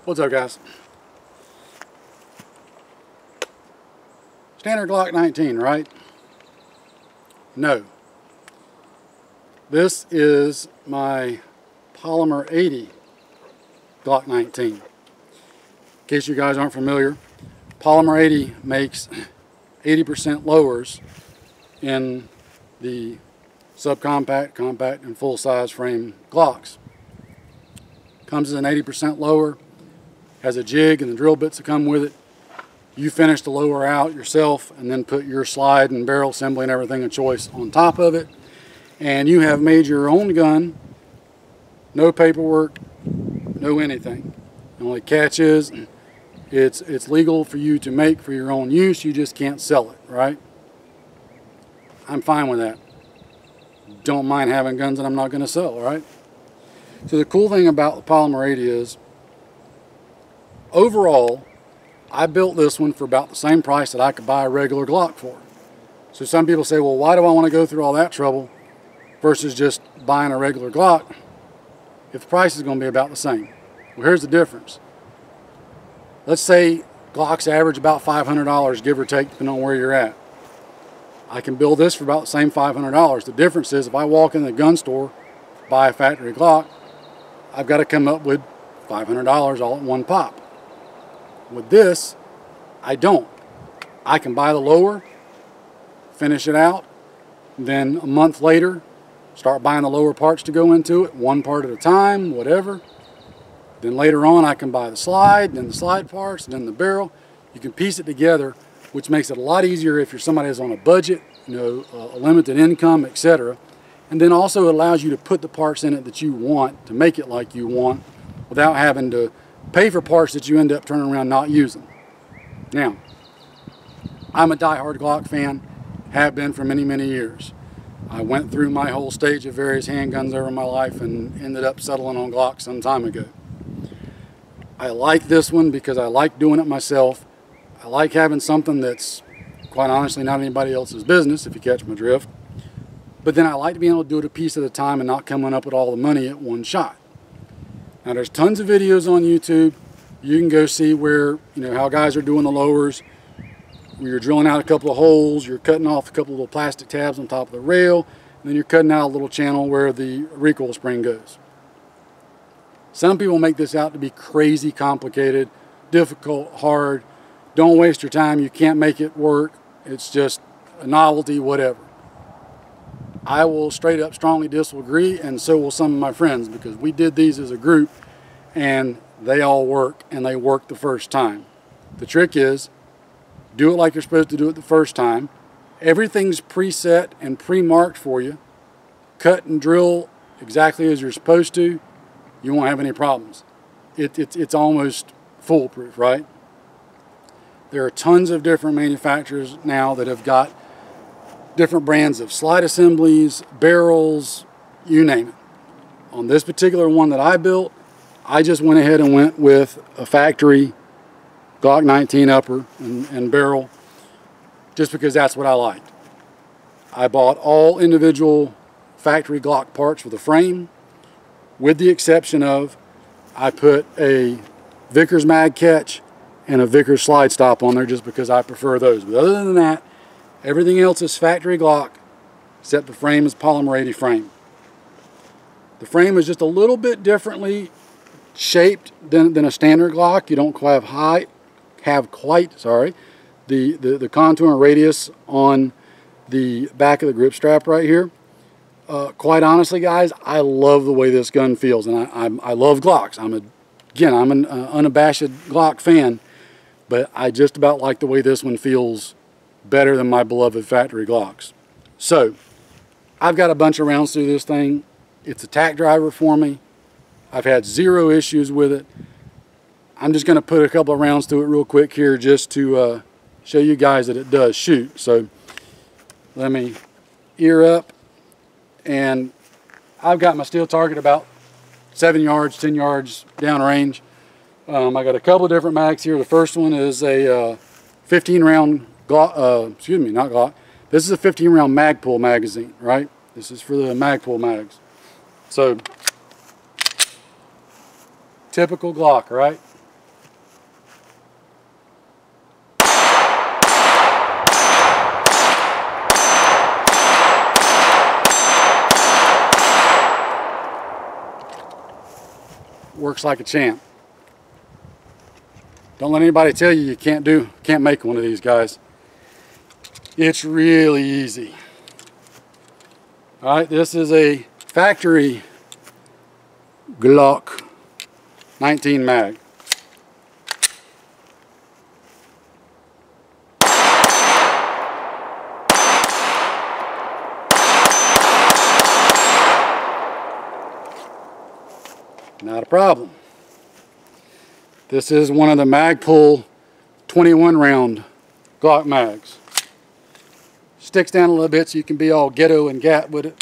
What's up, guys? Standard Glock 19, right? No. This is my Polymer80 Glock 19. In case you guys aren't familiar, Polymer80 makes 80% lowers in the subcompact, compact, and full-size frame Glocks. Comes as an 80% lower, has a jig and the drill bits that come with it. You finish the lower out yourself and then put your slide and barrel assembly and everything of choice on top of it. And you have made your own gun, no paperwork, no anything. The only catch is it's legal for you to make for your own use, you just can't sell it, right? I'm fine with that. Don't mind having guns that I'm not going to sell, right? So the cool thing about the Polymer80 is, overall, I built this one for about the same price that I could buy a regular Glock for. So some people say, well, why do I want to go through all that trouble versus just buying a regular Glock if the price is going to be about the same? Well, here's the difference. Let's say Glocks average about $500, give or take, depending on where you're at. I can build this for about the same $500. The difference is if I walk in the gun store, buy a factory Glock, I've got to come up with $500 all at one pop. With this, I don't. I can buy the lower, finish it out, then a month later, start buying the lower parts to go into it, one part at a time, whatever. Then later on, I can buy the slide, then the slide parts, then the barrel. You can piece it together, which makes it a lot easier if you're somebody who's on a budget, you know, a limited income, etc. And then also it allows you to put the parts in it that you want to make it like you want without having to pay for parts that you end up turning around not using. Now, I'm a die-hard Glock fan, have been for many, many years. I went through my whole stage of various handguns over my life and ended up settling on Glock some time ago. I like this one because I like doing it myself. I like having something that's, quite honestly, not anybody else's business, if you catch my drift. But then I like to be able to do it a piece at a time and not coming up with all the money at one shot. Now there's tons of videos on YouTube. You can go see where, you know, how guys are doing the lowers, where you're drilling out a couple of holes, you're cutting off a couple of little plastic tabs on top of the rail, and then you're cutting out a little channel where the recoil spring goes. Some people make this out to be crazy complicated, difficult, hard. Don't waste your time. You can't make it work. It's just a novelty, whatever. I will straight up strongly disagree, and so will some of my friends, because we did these as a group and they all work, and they work the first time. The trick is, do it like you're supposed to do it the first time. Everything's preset and pre-marked for you. Cut and drill exactly as you're supposed to. You won't have any problems. It's almost foolproof, right? There are tons of different manufacturers now that have got different brands of slide assemblies, barrels, you name it. On this particular one that I built, I just went ahead and went with a factory Glock 19 upper and barrel, just because that's what I liked. I bought all individual factory Glock parts for the frame, with the exception of I put a Vickers mag catch and a Vickers slide stop on there just because I prefer those. But other than that, everything else is factory Glock, except the frame is Polymer80 frame. The frame is just a little bit differently shaped than a standard Glock. You don't quite have the contour and radius on the back of the grip strap right here. Quite honestly, guys, I love the way this gun feels, and I love Glocks. I'm an unabashed Glock fan, but I just about like the way this one feels better than my beloved factory Glocks. So, I've got a bunch of rounds through this thing. It's a tack driver for me. I've had zero issues with it. I'm just going to put a couple of rounds through it real quick here just to show you guys that it does shoot. So, let me ear up. And I've got my steel target about 7 yards, 10 yards downrange. I got a couple of different mags here. The first one is a 15 round Glock, excuse me, not Glock. This is a 15 round Magpul magazine, right? This is for the Magpul mags. So, typical Glock, right? works like a champ. Don't let anybody tell you you can't make one of these, guys. It's really easy. All right, this is a factory Glock 19 mag. Not a problem. This is one of the Magpul 21 round Glock mags. Sticks down a little bit so you can be all ghetto and gat with it.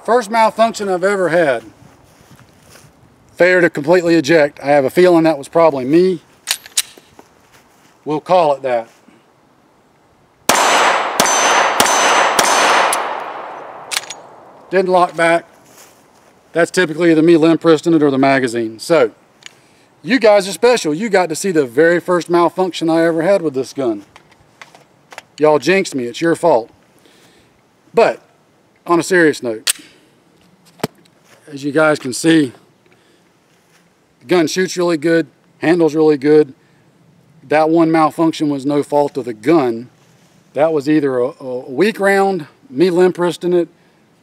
First malfunction I've ever had. Failure to completely eject. I have a feeling that was probably me. We'll call it that. Didn't lock back. That's typically either me limp wristing it or the magazine. So, you guys are special. You got to see the very first malfunction I ever had with this gun. Y'all jinxed me. It's your fault. But, on a serious note, as you guys can see, the gun shoots really good, handles really good. That one malfunction was no fault of the gun. That was either a weak round, me limp wristing it,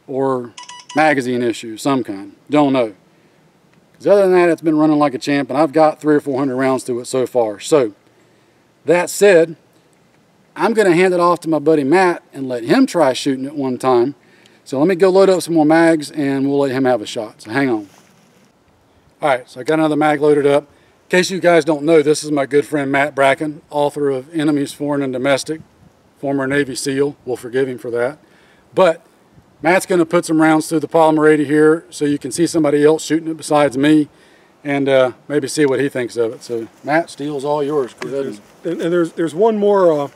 or magazine issue, some kind. Don't know. Because other than that, it's been running like a champ, and I've got 300 or 400 rounds through it so far. So, that said, I'm going to hand it off to my buddy Matt and let him try shooting it one time. So let me go load up some more mags, and we'll let him have a shot. So hang on. Alright, so I got another mag loaded up. In case you guys don't know, this is my good friend Matt Bracken, author of Enemies Foreign and Domestic, former Navy SEAL. We'll forgive him for that. But Matt's going to put some rounds through the Polymer80 here so you can see somebody else shooting it besides me, and maybe see what he thinks of it. So Matt, steel's all yours. Go ahead. And there's one more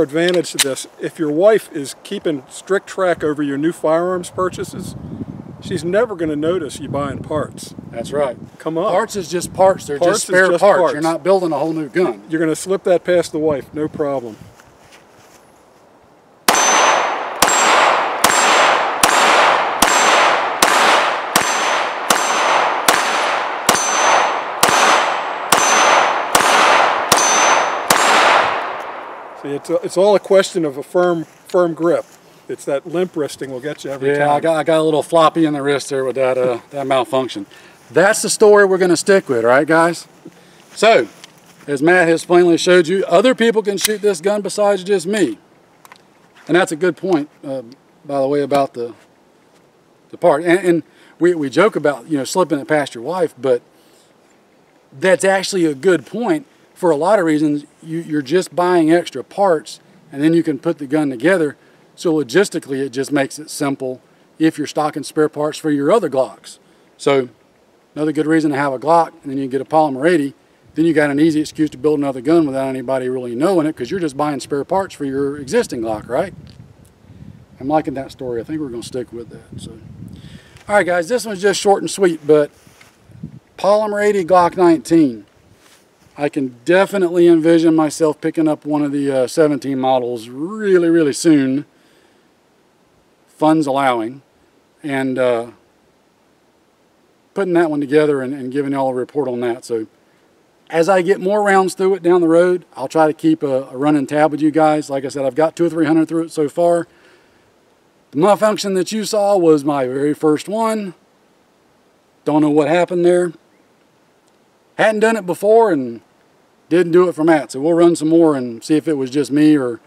advantage to this. If your wife is keeping strict track over your new firearms purchases, she's never going to notice you buying parts. That's right. Come on. Parts is just parts. They're just spare parts. You're not building a whole new gun. You're going to slip that past the wife, no problem. See, it's all a question of a firm grip. It's that limp wristing will get you every time. Yeah, I got a little floppy in the wrist there with that that malfunction. That's the story we're going to stick with, right, guys? So, as Matt has plainly showed you, other people can shoot this gun besides just me. And that's a good point, by the way, about the part. And we joke about, you know, slipping it past your wife, but that's actually a good point. For a lot of reasons, you're just buying extra parts, and then you can put the gun together. So logistically, it just makes it simple if you're stocking spare parts for your other Glocks. So another good reason to have a Glock, and then you get a Polymer80. Then you got an easy excuse to build another gun without anybody really knowing it, because you're just buying spare parts for your existing Glock, right? I'm liking that story. I think we're going to stick with that. So, all right, guys, this one's just short and sweet, but Polymer80 Glock 19. I can definitely envision myself picking up one of the 17 models really soon, funds allowing, and putting that one together and giving y'all a report on that. So as I get more rounds through it down the road, I'll try to keep a running tab with you guys. Like I said, I've got 200 or 300 through it so far. The malfunction that you saw was my very first one. Don't know what happened there. Hadn't done it before and didn't do it for Matt, so we'll run some more and see if it was just me, or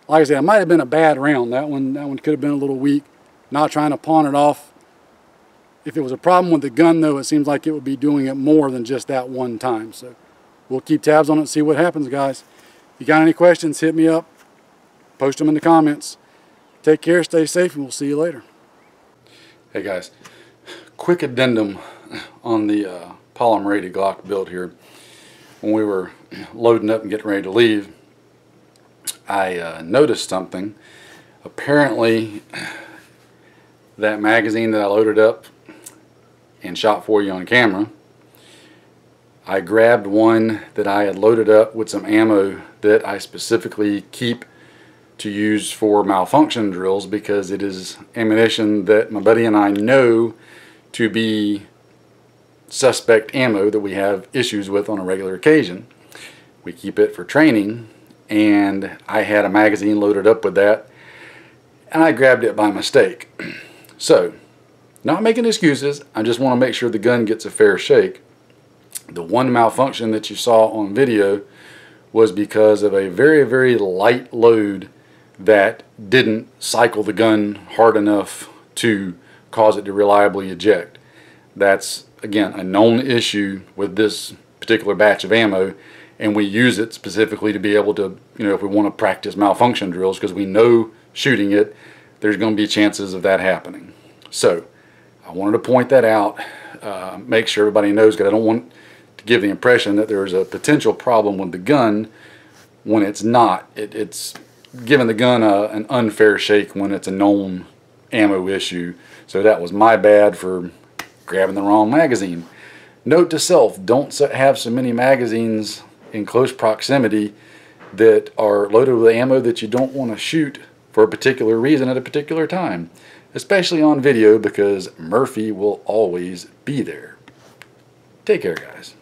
like I said, it might have been a bad round. That one could have been a little weak. Not trying to pawn it off. If it was a problem with the gun, though, it seems like it would be doing it more than just that one time. So we'll keep tabs on it and see what happens, guys. If you got any questions, hit me up. Post them in the comments. Take care, stay safe, and we'll see you later. Hey guys, quick addendum on the Polymer80 Glock build here. When we were loading up and getting ready to leave, I noticed something. Apparently, that magazine that I loaded up and shot for you on camera, I grabbed one that I had loaded up with some ammo that I specifically keep to use for malfunction drills, because it is ammunition that my buddy and I know to be suspect ammo that we have issues with on a regular occasion. We keep it for training, and I had a magazine loaded up with that, and I grabbed it by mistake. So, not making excuses, I just want to make sure the gun gets a fair shake. The one malfunction that you saw on video was because of a very, very light load that didn't cycle the gun hard enough to cause it to reliably eject. That's, again, a known issue with this particular batch of ammo, and we use it specifically to be able to, if we want to practice malfunction drills, because we know shooting it, there's going to be chances of that happening. So, I wanted to point that out, make sure everybody knows, because I don't want to give the impression that there's a potential problem with the gun when it's not. It's giving the gun an unfair shake when it's a known ammo issue. So that was my bad for grabbing the wrong magazine. Note to self, don't have so many magazines in close proximity that are loaded with ammo that you don't want to shoot for a particular reason at a particular time, especially on video, because Murphy will always be there. Take care, guys.